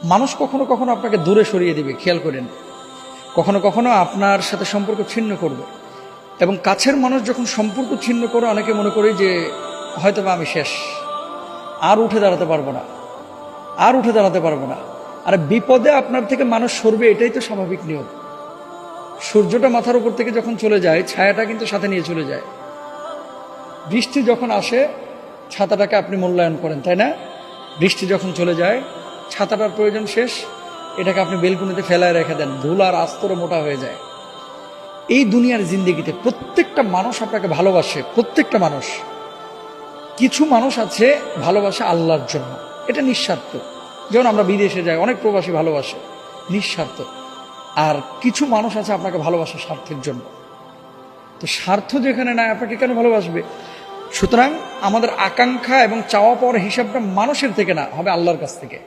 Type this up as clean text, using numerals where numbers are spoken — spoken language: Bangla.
মানুষ কখনো কখনো আপনাকে দূরে সরিয়ে দিবে, খেয়াল করেন। কখনো কখনো আপনার সাথে সম্পর্ক ছিন্ন করবে, এবং কাছের মানুষ যখন সম্পর্ক ছিন্ন করে অনেকে মনে করি যে হয়তো বা আমি শেষ, আর উঠে দাঁড়াতে পারবো না, আর উঠে দাঁড়াতে পারবো না। আর বিপদে আপনার থেকে মানুষ সরবে, এটাই তো স্বাভাবিক নিয়ম। সূর্যটা মাথার উপর থেকে যখন চলে যায়, ছায়াটা কিন্তু সাথে নিয়ে চলে যায়। বৃষ্টি যখন আসে, ছাতাটাকে আপনি মূল্যায়ন করেন, তাই না? বৃষ্টি যখন চলে যায়, ছাতাটার প্রয়োজন শেষ, এটাকে আপনি বেলকুনিতে ফেলায় রেখে দেন, ধুল আর আস্তরে মোটা হয়ে যায়। এই দুনিয়ার জিন্দেগিতে প্রত্যেকটা মানুষ আপনাকে ভালোবাসে, প্রত্যেকটা মানুষ। কিছু মানুষ আছে ভালোবাসে আল্লাহর জন্য, এটা নিঃস্বার্থ। যেমন আমরা বিদেশে যাই, অনেক প্রবাসী ভালোবাসে নিঃস্বার্থ। আর কিছু মানুষ আছে আপনাকে ভালোবাসে স্বার্থের জন্য। তো স্বার্থ যেখানে নাই, আপনাকে কেন ভালোবাসবে? সুতরাং আমাদের আকাঙ্ক্ষা এবং চাওয়া পাওয়ার হিসাবটা মানুষের থেকে না, হবে আল্লাহর কাছ থেকে।